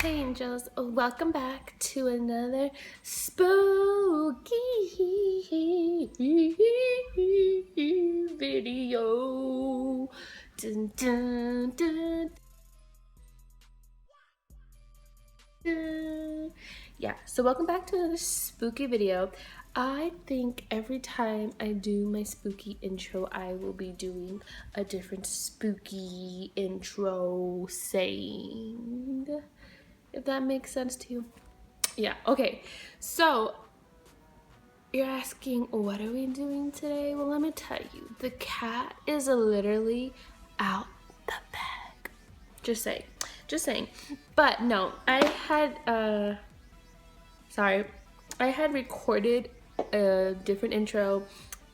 Hey angels, welcome back to another spooky video. Dun, dun, dun, dun. Yeah, so welcome back to another spooky video. I think every time I do my spooky intro, I will be doing a different spooky intro saying, if that makes sense to you. Yeah, okay. So you're asking, what are we doing today? Well, let me tell you, the cat is literally out the bag. Just saying. But no, I had recorded a different intro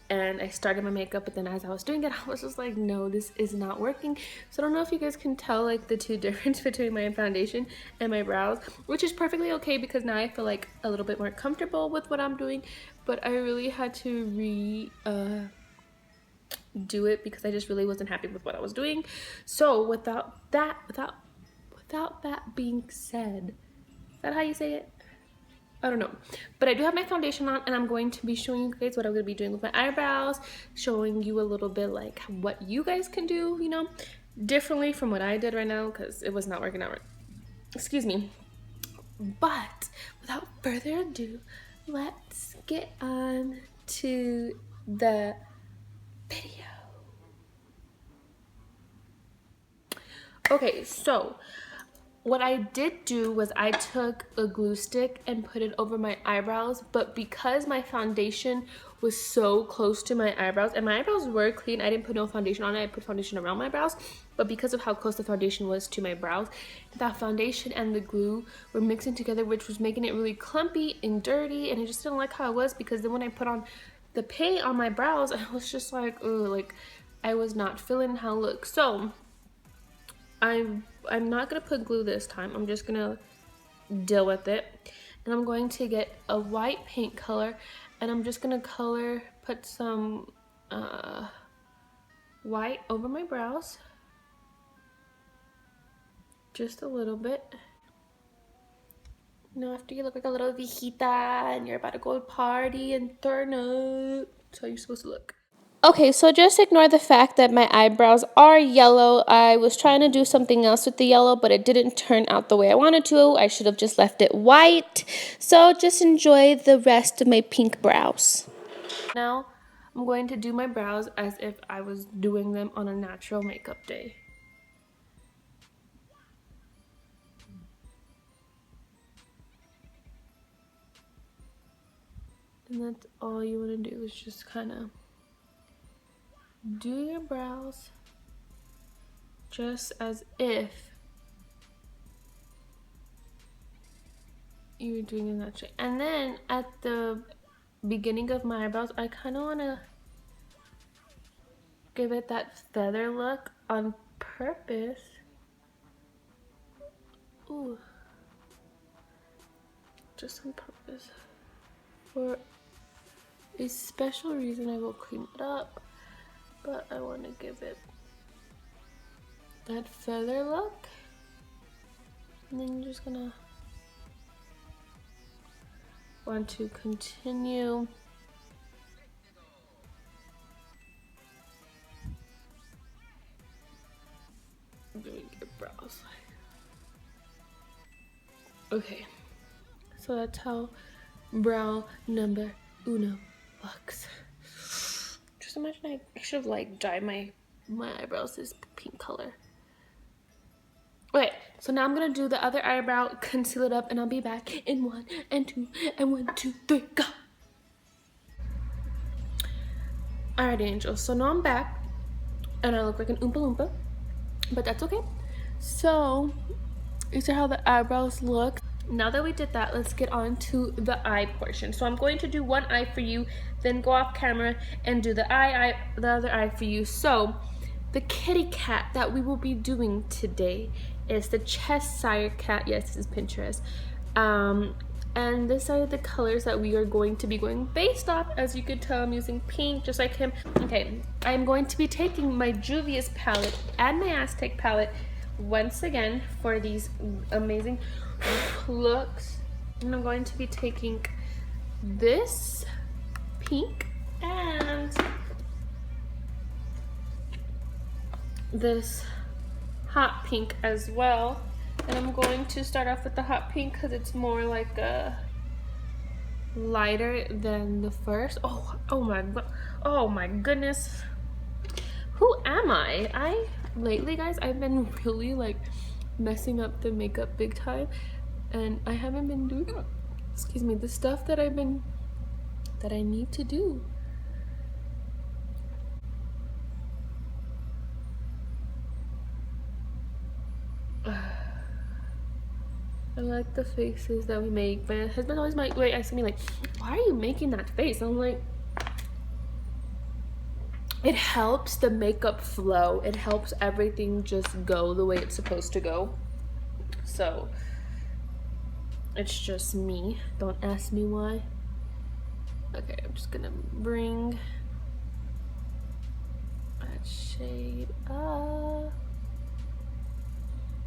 and I started my makeup, but then as I was doing it, I was just like, no, this is not working. So I don't know if you guys can tell like the two difference between my foundation and my brows, which is perfectly okay because now I feel like a little bit more comfortable with what I'm doing, but I really had to do it because I just really wasn't happy with what I was doing. So without that being said, is that how you say it? I don't know, but I do have my foundation on and I'm going to be showing you guys what I'm going to be doing with my eyebrows, showing you a little bit like what you guys can do, you know, differently from what I did right now because it was not working out right. Excuse me. But without further ado, let's get on to the video. Okay, so what I did do was I took a glue stick and put it over my eyebrows, but because my foundation was so close to my eyebrows, and my eyebrows were clean, I didn't put no foundation on it, I put foundation around my brows, but because of how close the foundation was to my brows, that foundation and the glue were mixing together, which was making it really clumpy and dirty, and I just didn't like how it was, because then when I put on the paint on my brows, I was just like, ugh, like I was not feeling how it looked. So I'm not gonna put glue this time. I'm just gonna deal with it, and I'm going to get a white paint color, and I'm just gonna put some white over my brows, just a little bit. You know, after you look like a little viejita and you're about to go party and turn up, that's how you're supposed to look. Okay, so just ignore the fact that my eyebrows are yellow. I was trying to do something else with the yellow, but it didn't turn out the way I wanted to. I should have just left it white. So just enjoy the rest of my pink brows. Now, I'm going to do my brows as if I was doing them on a natural makeup day. And that's all you want to do is just kind of do your brows just as if you're doing it naturally. And then at the beginning of my eyebrows, I kind of want to give it that feather look on purpose. Ooh. Just on purpose. For a special reason, I will clean it up, but I want to give it that feather look. And then you're just gonna want to continue doing your brows. Okay, so that's how brow number uno looks. Just imagine I should have like dyed my eyebrows this pink color. Okay, so now I'm gonna do the other eyebrow, conceal it up, and I'll be back in 1 and 2 and 1, 2, 3, go. Alright, angels, so now I'm back and I look like an Oompa Loompa, but that's okay. So these are how the eyebrows look. Now that we did that, let's get on to the eye portion. So I'm going to do one eye for you, then go off camera and do the other eye for you. So the kitty cat that we will be doing today is the Cheshire cat. Yes, this is Pinterest. And these are the colors that we are going to be going based off. As you could tell, I'm using pink just like him. Okay, I'm going to be taking my Juvia's palette and my Aztec palette, once again for these amazing looks. And I'm going to be taking this pink and this hot pink as well. And I'm going to start off with the hot pink because it's more like a lighter than the first. Oh my goodness. Who am I? Lately, guys, I've been really like messing up the makeup big time, and I haven't been doing, excuse me, the stuff that I need to do. I like the faces that we make. My husband always asking me like, why are you making that face? I'm like, it helps the makeup flow. It helps everything just go the way it's supposed to go. So it's just me. Don't ask me why. Okay, I'm just gonna bring that shade up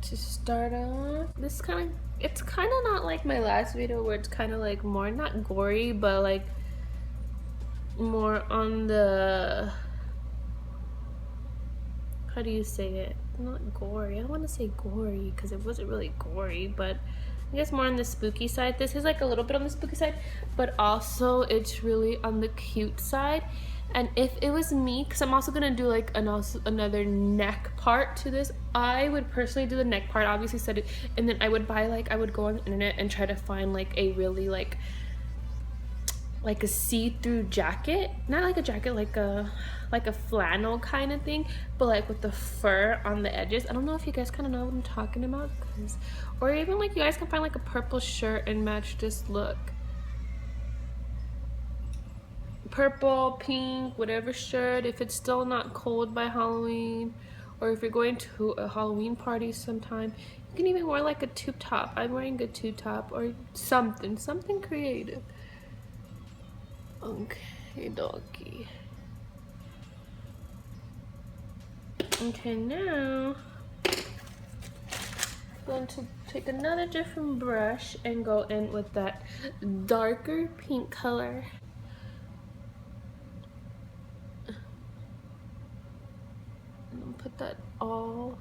to start off. This it's kind of not like my last video where it's kind of like more, not gory, but like more on the, how do you say it? Not gory. I don't want to say gory because it wasn't really gory, but I guess more on the spooky side. This is like a little bit on the spooky side, but also it's really on the cute side. And if it was me, because I'm also gonna do like another neck part to this, I would personally do the neck part, obviously said it, and then I would buy I would go on the internet and try to find like a really like a see-through jacket, not like a jacket, like a flannel kind of thing, but like with the fur on the edges. I don't know if you guys kind of know what I'm talking about, or even like you guys can find like a purple shirt and match this look. Purple, pink, whatever shirt, if it's still not cold by Halloween, or if you're going to a Halloween party sometime, you can even wear like a tube top. I'm wearing a tube top or something creative. Okay, doggy. Okay, now I'm going to take another different brush and go in with that darker pink color. And put that all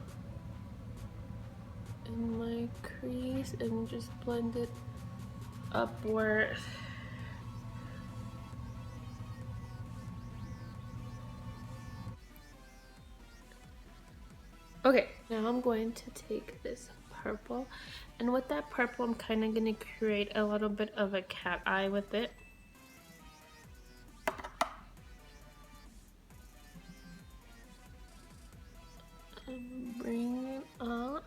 in my crease and just blend it upward. Okay, now I'm going to take this purple, and with that purple I'm kind of going to create a little bit of a cat eye with it. And bring it up.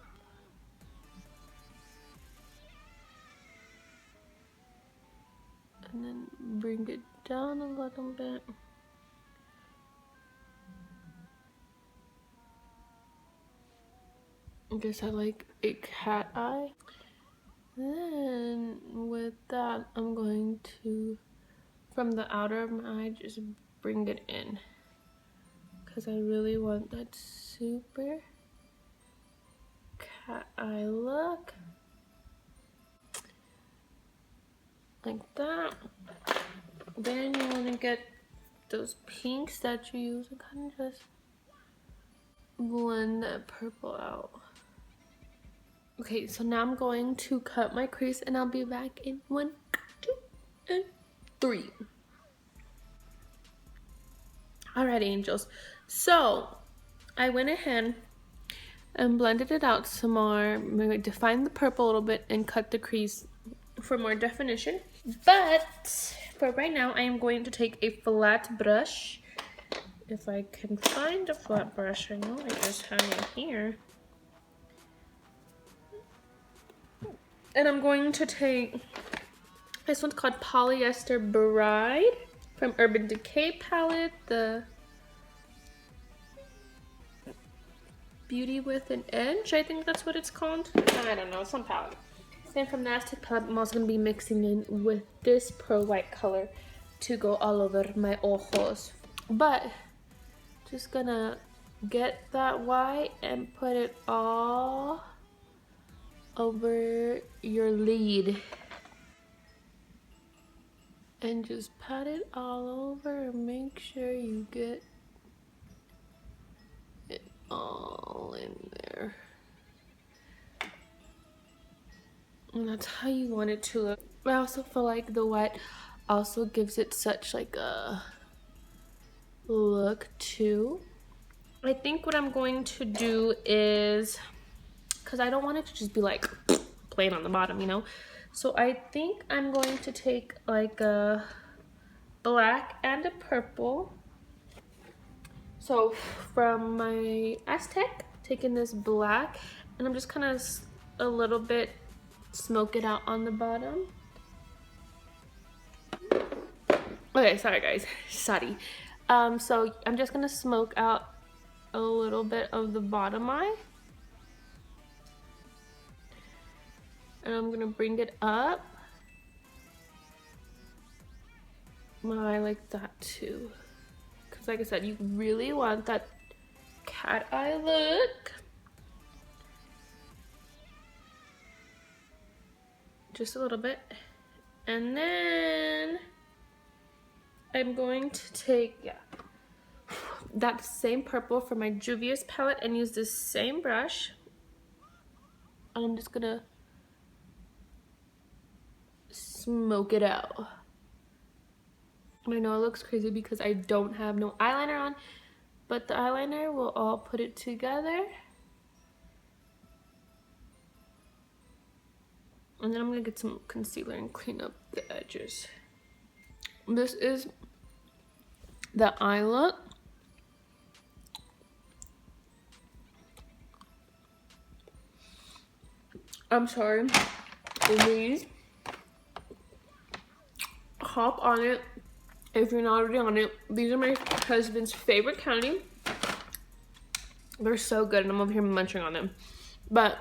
And then bring it down a little bit. I guess I like a cat eye. Then with that, I'm going to, from the outer of my eye, just bring it in, because I really want that super cat eye look. Like that. Then you want to get those pinks that you use and kind of just blend that purple out. Okay, so now I'm going to cut my crease and I'll be back in 1, 2, and 3. Alright, angels. So I went ahead and blended it out some more. I'm going to define the purple a little bit and cut the crease for more definition. But for right now, I am going to take a flat brush. If I can find a flat brush, I know I just have it here. And I'm going to take, this one's called Polyester Bride from Urban Decay palette, the Beauty with an Edge, I think that's what it's called. I don't know, some palette. Then from the Aztec palette, I'm also going to be mixing in with this Pearl White color to go all over my ojos. But just gonna get that white and put it all over your lid. And just pat it all over and make sure you get it all in there. And that's how you want it to look. I also feel like the white also gives it such like a look too. I think what I'm going to do is, because I don't want it to just be like plain on the bottom, you know? So I think I'm going to take like a black and a purple. So from my Aztec, taking this black, and I'm just kind of a little bit smoke it out on the bottom. Okay, sorry guys, sorry. So I'm just gonna smoke out a little bit of the bottom eye. And I'm gonna bring it up. My eye like that too. Cause like I said, you really want that cat eye look. Just a little bit. And then I'm going to take, that same purple from my Juvia's palette and use this same brush. And I'm just gonna smoke it out. And I know it looks crazy because I don't have no eyeliner on, but the eyeliner will all put it together. And then I'm gonna get some concealer and clean up the edges. This is the eye look. I'm sorry, please hop on it if you're not already on it. These are my husband's favorite candy. They're so good and I'm over here munching on them. But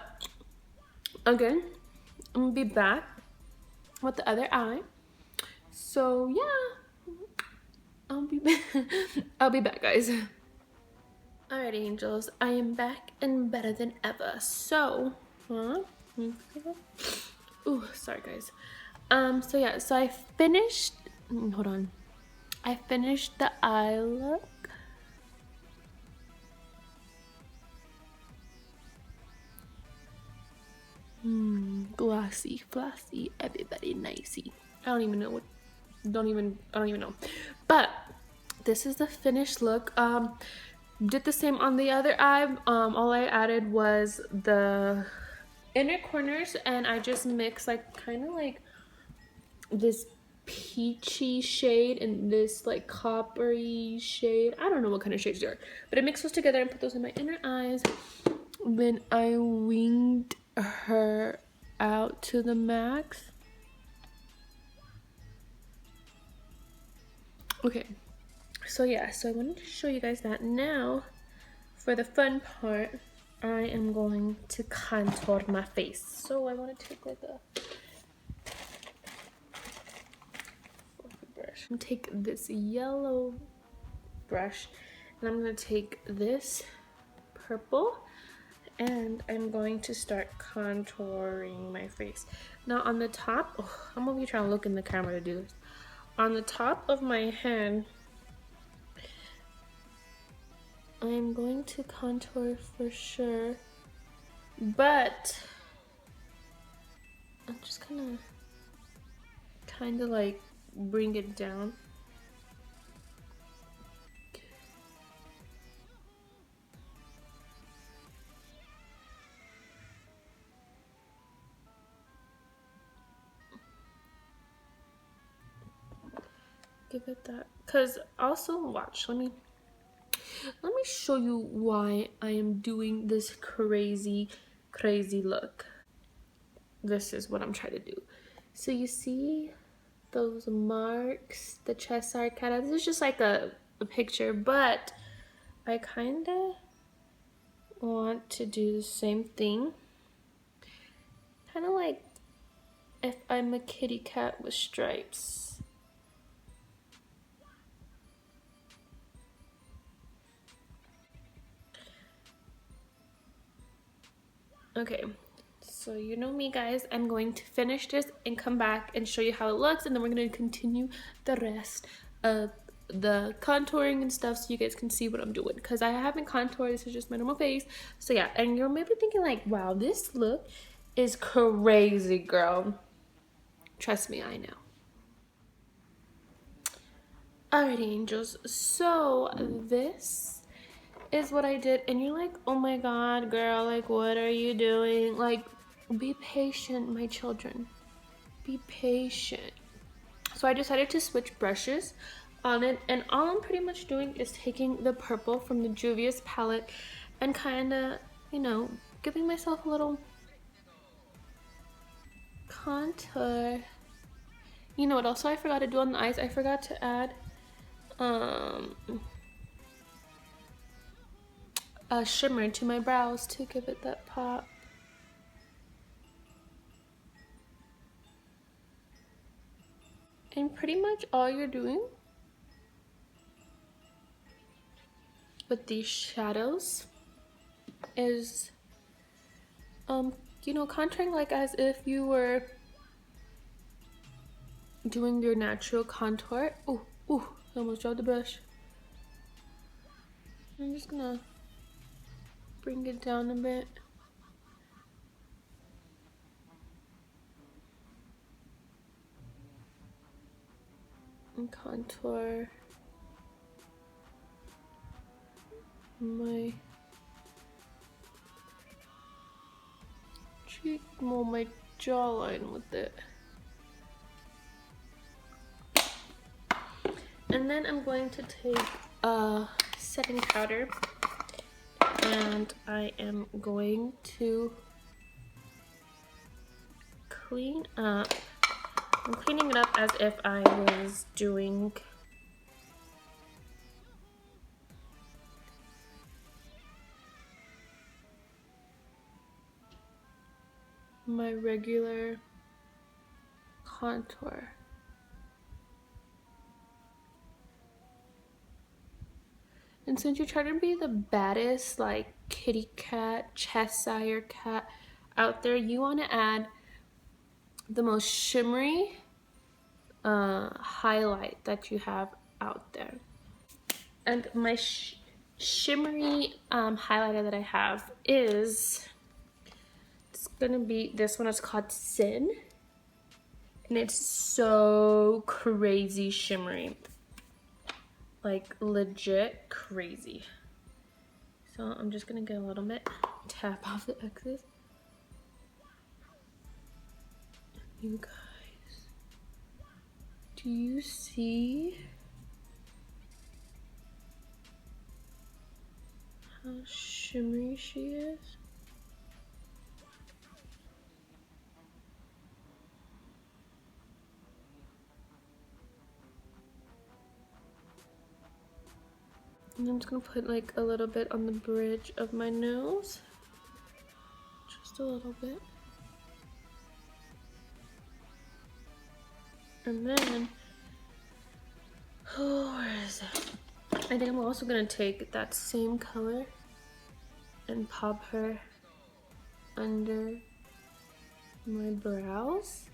again, I'm gonna be back with the other eye. So yeah, I'll be back guys. Alright angels, I am back and better than ever. So ooh, sorry guys. So yeah, so I finished, hold on. I finished the eye look. Glossy, flossy, everybody nicey. I don't even know. But this is the finished look. Did the same on the other eye. All I added was the inner corners and I just mixed like kind of like this peachy shade and this like coppery shade. I don't know what kind of shades they are, but I mixed those together and put those in my inner eyes. Then I winged her out to the max. Okay, so yeah, so I wanted to show you guys that. Now for the fun part, I am going to contour my face. So I want to take like a brush. I'm gonna take this yellow brush and I'm gonna take this purple and I'm going to start contouring my face. Now on the top, I'm over here trying to look in the camera to do this. On the top of my head, I'm going to contour for sure, but I'm just gonna kind of like bring it down. Give it that, cause also watch, let me show you why I am doing this crazy look. This is what I'm trying to do. So you see those marks, the chest arcata. This is just like a picture, but I kind of want to do the same thing. Kind of like if I'm a kitty cat with stripes. Okay, so you know me, guys. I'm going to finish this and come back and show you how it looks, and then we're going to continue the rest of the contouring and stuff so you guys can see what I'm doing, because I haven't contoured. This is just my normal face. So yeah, and you're maybe thinking like, wow, this look is crazy, girl. Trust me, I know. Alrighty, angels, so this is what I did, and you're like, oh my god, girl, like, what are you doing? Like, be patient, my children, be patient. So I decided to switch brushes on it, and all I'm pretty much doing is taking the purple from the Juvia's palette and kind of, you know, giving myself a little contour. You know what also I forgot to do on the eyes? I forgot to add a shimmer to my brows to give it that pop. And pretty much all you're doing with these shadows is you know, contouring like as if you were doing your natural contour. Ooh, I almost dropped the brush. I'm just gonna bring it down a bit. And contour my cheek, well, my jawline with it. And then I'm going to take a setting powder and I am going to clean up. I'm cleaning it up as if I was doing my regular contour. And since you try to be the baddest, like, kitty cat, Cheshire cat out there, you want to add the most shimmery highlight that you have out there. And my shimmery highlighter that I have is, it's gonna be this one. It's called Sin, and it's so crazy shimmery, like legit crazy. So I'm just gonna get a little bit, tap off the excess. You guys, do you see how shimmery she is? And I'm just gonna put like a little bit on the bridge of my nose. Just a little bit. And then, oh, where is it? I think I'm also gonna take that same color and pop her under my brows.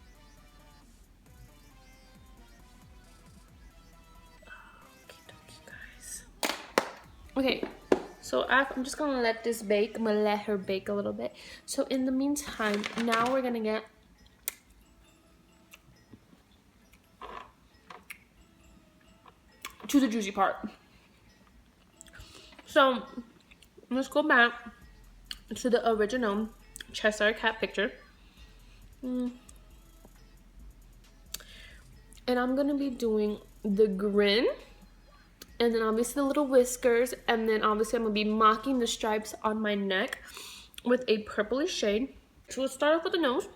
Okay, so I'm just gonna let this bake. I'm gonna let her bake a little bit. So in the meantime, now we're gonna get to the juicy part. So let's go back to the original Cheshire cat picture. And I'm gonna be doing the grin, and then obviously the little whiskers, and then obviously I'm gonna be mocking the stripes on my neck with a purplish shade. So let's start off with the nose.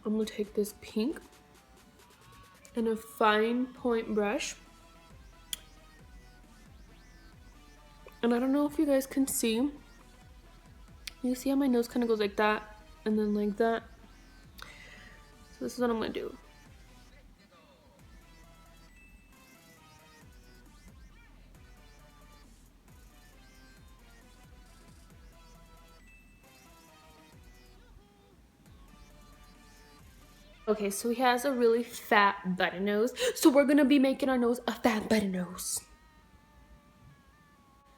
I'm gonna take this pink and a fine point brush. And I don't know if you guys can see. You see how my nose kind of goes like that and then like that? So this is what I'm gonna do. Okay, so he has a really fat button nose, so we're gonna be making our nose a fat button nose.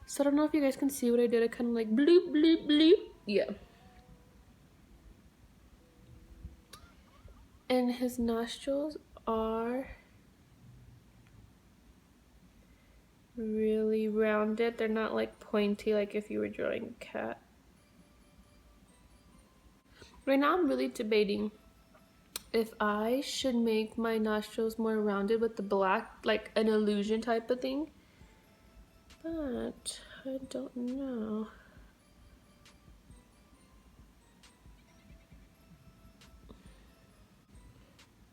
So I don't know if you guys can see what I did. I kind of like bloop, bloop, bloop. Yeah. And his nostrils are really rounded. They're not like pointy like if you were drawing a cat. Right now I'm really debating if I should make my nostrils more rounded with the black, like an illusion type of thing. But I don't know.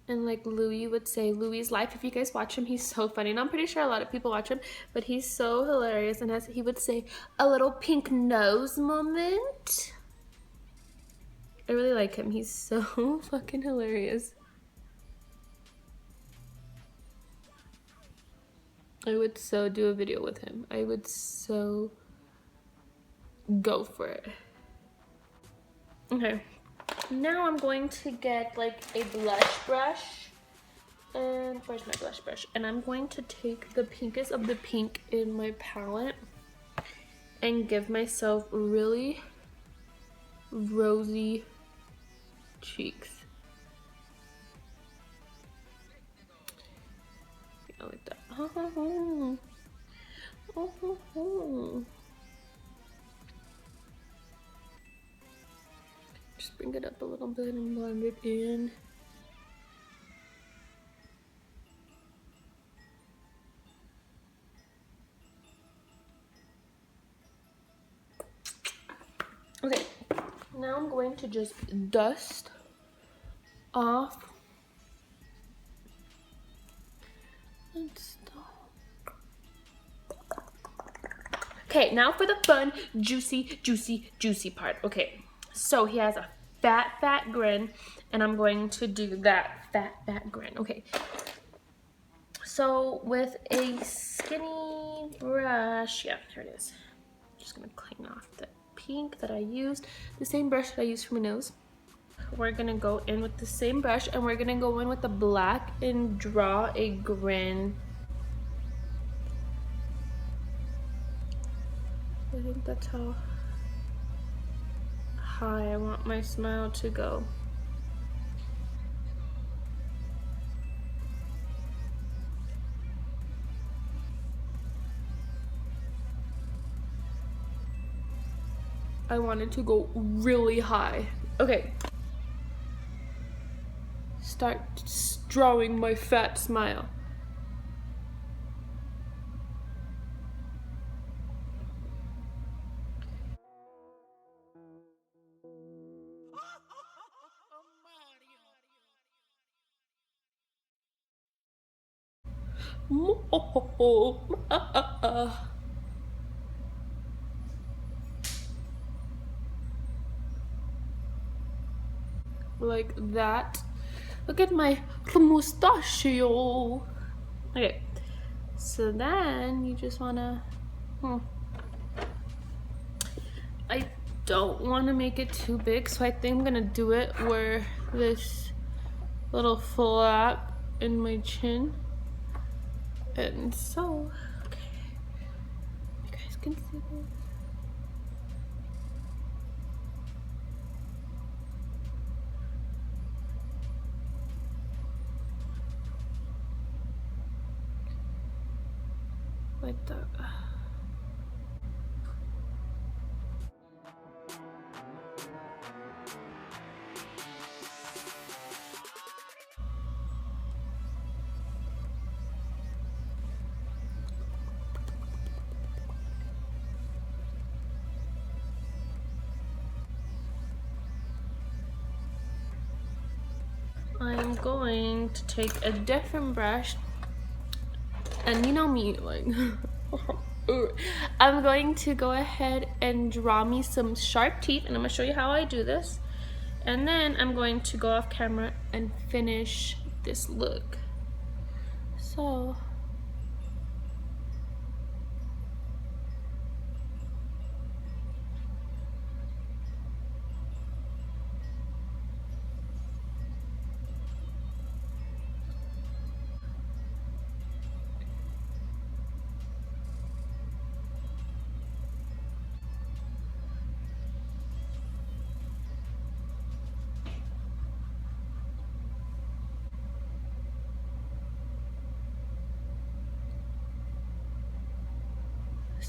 And like Louis would say, Louis' life, if you guys watch him, he's so funny. And I'm pretty sure a lot of people watch him, but he's so hilarious. And as he would say, a little pink nose moment. I really like him. He's so fucking hilarious. I would so do a video with him. I would so go for it. Okay. Now I'm going to get like a blush brush. And where's my blush brush? And I'm going to take the pinkest of the pink in my palette and give myself really rosy cheeks. Yeah, like that. Just bring it up a little bit and blend it in. Okay, now I'm going to just dust off and stop. Okay, now for the fun, juicy, juicy, juicy part. Okay, so he has a fat grin, and I'm going to do that fat grin. Okay, so with a skinny brush, yeah, here it is. I'm just gonna clean off the pink that I used, the same brush that I used for my nose. We're gonna go in with the same brush, and we're gonna go in with the black and draw a grin. I think that's how high I want my smile to go. I want it to go really high. Okay. Start drawing my fat smile. Like that. Look at my mustachio. Okay, so then you just wanna, I don't wanna make it too big, so I think I'm gonna do it where this little flap in my chin. And so, okay, you guys can see this. Like that. I'm going to take a different brush, and you know me, like, I'm going to go ahead and draw me some sharp teeth, and I'm gonna show you how I do this. And then I'm going to go off camera and finish this look. So,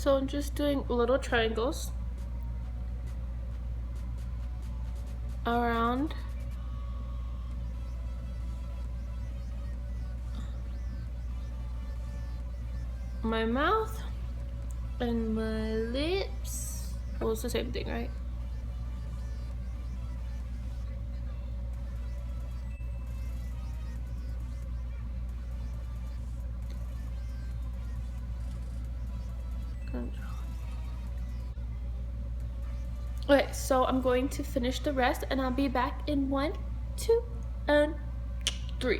So I'm just doing little triangles around my mouth and my lips. Well, it's the same thing, right? Okay, so I'm going to finish the rest and I'll be back in 1, 2, and 3.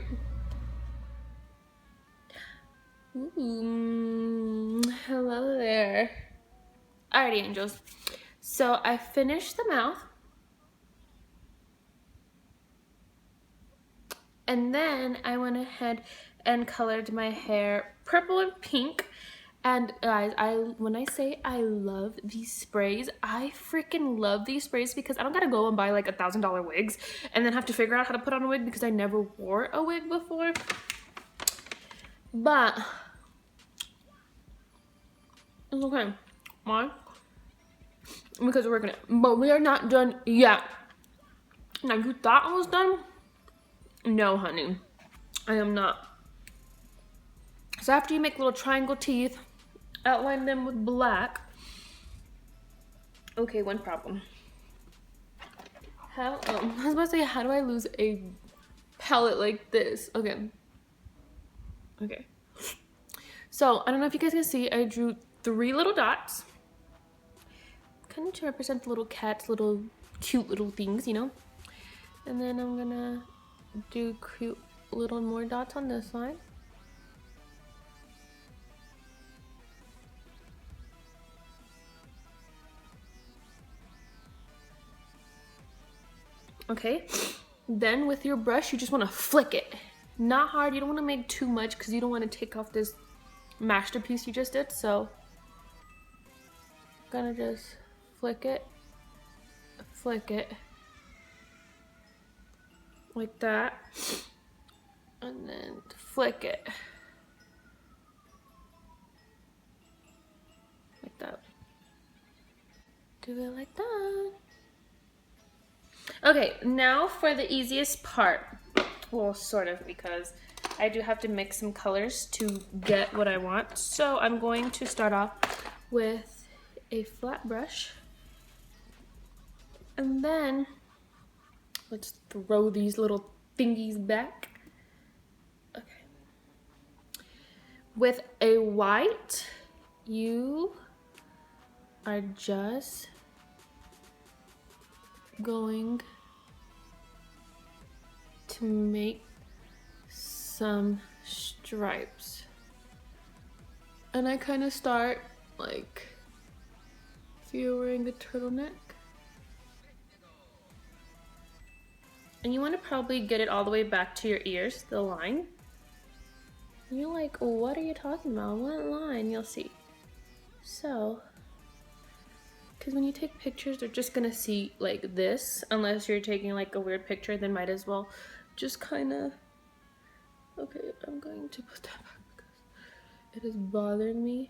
Ooh, hello there. Alrighty, angels. So I finished the mouth. And then I went ahead and colored my hair purple and pink. And guys, when I say I love these sprays, I freaking love these sprays because I don't gotta go and buy like $1,000 wigs and then have to figure out how to put on a wig because I never wore a wig before. But it's okay. Why? Because we're working it. But we are not done yet. Now you thought I was done? No, honey. I am not. So after you make little triangle teeth, outline them with black. Okay, one problem. I was about to say, how do I lose a palette like this? Okay. So, I don't know if you guys can see, I drew 3 little dots. Kind of to represent the little cats, little cute little things, you know? And then I'm gonna do cute little more dots on this side. Okay, then with your brush, you just want to flick it. Not hard, you don't want to make too much because you don't want to take off this masterpiece you just did. So, I'm gonna just flick it, like that, and then flick it, like that. Do it like that. Okay, now for the easiest part. Well, sort of, because I do have to mix some colors to get what I want. So I'm going to start off with a flat brush. And then let's throw these little thingies back. Okay. With a white, you are just going to make some stripes. And I kind of start like if you're wearing a turtleneck. And you want to probably get it all the way back to your ears, the line. And you're like, what are you talking about? What line? You'll see. So, because when you take pictures, they're just gonna see like this, unless you're taking like a weird picture, then might as well just kind of, okay, I'm going to put that back because it is bothering me.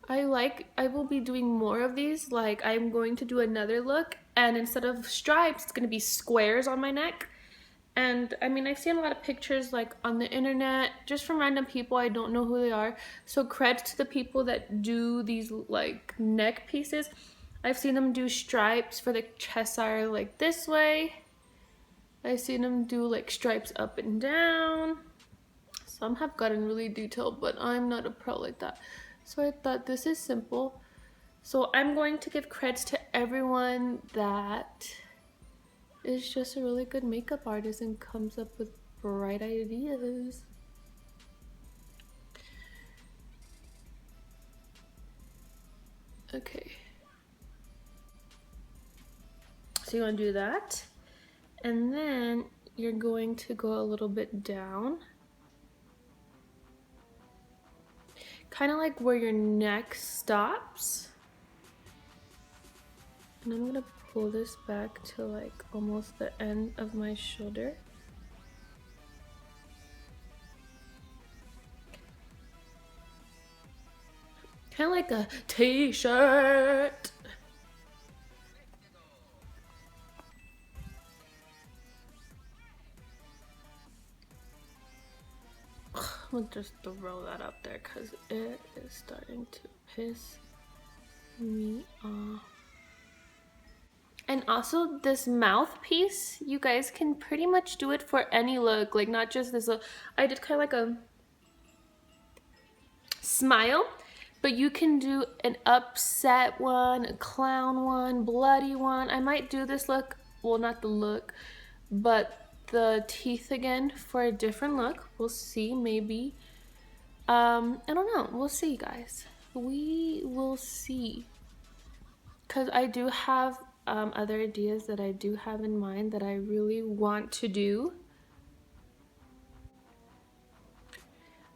I will be doing more of these. Like I'm going to do another look, and instead of stripes, it's gonna be squares on my neck. And I mean, I've seen a lot of pictures like on the internet, just from random people. I don't know who they are. So credit to the people that do these like neck pieces. I've seen them do stripes for the chest area like this way. I've seen them do like stripes up and down. Some have gotten really detailed, but I'm not a pro like that. So I thought this is simple. So I'm going to give credits to everyone that is just a really good makeup artist and comes up with bright ideas. Okay. So you're gonna do that. And then you're going to go a little bit down. Kind of like where your neck stops. And I'm gonna pull this back to like almost the end of my shoulder. Kind of like a t-shirt. I'll just throw that up there because it is starting to piss me off. And also this mouthpiece, you guys can pretty much do it for any look, like not just this look. I did kind of like a smile, but you can do an upset one, a clown one, bloody one. I might do this look, well, not the look, but the teeth again for a different look. We'll see, maybe. I don't know. We'll see, guys. We will see. Because I do have other ideas that I do have in mind that I really want to do.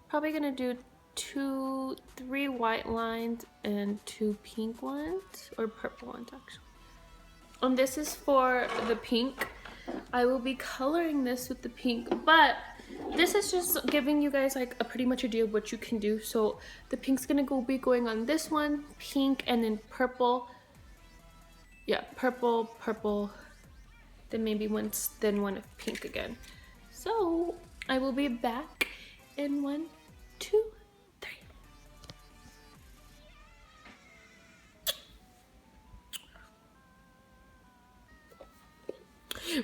Probably gonna do 3 white lines and 2 pink ones, or purple ones actually. This is for the pink. I will be coloring this with the pink, but this is just giving you guys like a pretty much idea of what you can do. So the pink's gonna be going on this one, pink, and then purple. Yeah, purple, purple, then maybe one of pink again. So I will be back in 1, 2, 3.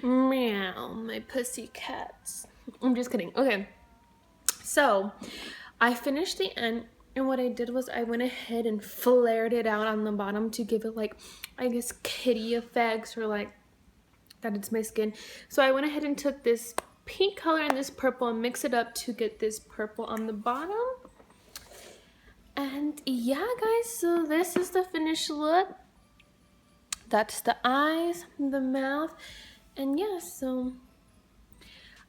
Meow, my pussy cats. I'm just kidding. Okay, so I finished the end, and what I did was I went ahead and flared it out on the bottom to give it like, I guess, kitty effects, or like that it's my skin. So I went ahead and took this pink color and this purple and mixed it up to get this purple on the bottom. And yeah, guys, so this is the finished look. That's the eyes, the mouth, and yeah, so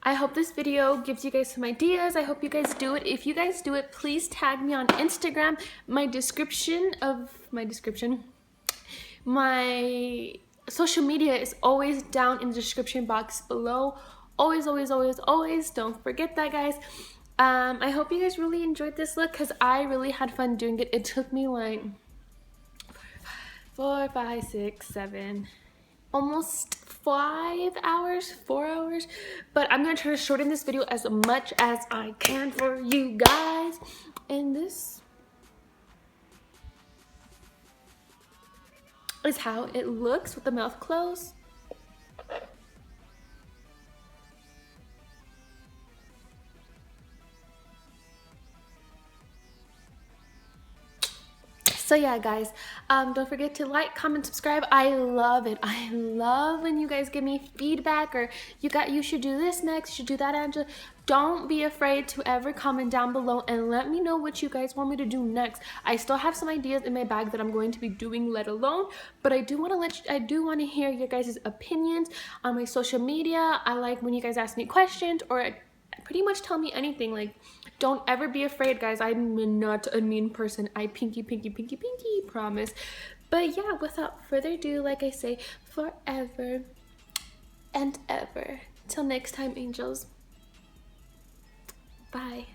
I hope this video gives you guys some ideas. I hope you guys do it. If you guys do it, please tag me on Instagram. My social media is always down in the description box below. Always, always, always, always. Don't forget that, guys. I hope you guys really enjoyed this look because I really had fun doing it. It took me like 4, 5, 6, 7, almost 4 hours, but I'm gonna try to shorten this video as much as I can for you guys. And this is how it looks with the mouth closed. So yeah, guys, don't forget to like, comment, subscribe. I love it. I love when you guys give me feedback, or you should do this next, you should do that, Angela. Don't be afraid to ever comment down below and let me know what you guys want me to do next. I still have some ideas in my bag that I'm going to be doing, let alone, but I do want to hear your guys' opinions on my social media. I like when you guys ask me questions or pretty much tell me anything. Like, don't ever be afraid, guys. I'm not a mean person. I pinky, promise. But yeah, without further ado, like I say, forever and ever. Till next time, angels. Bye.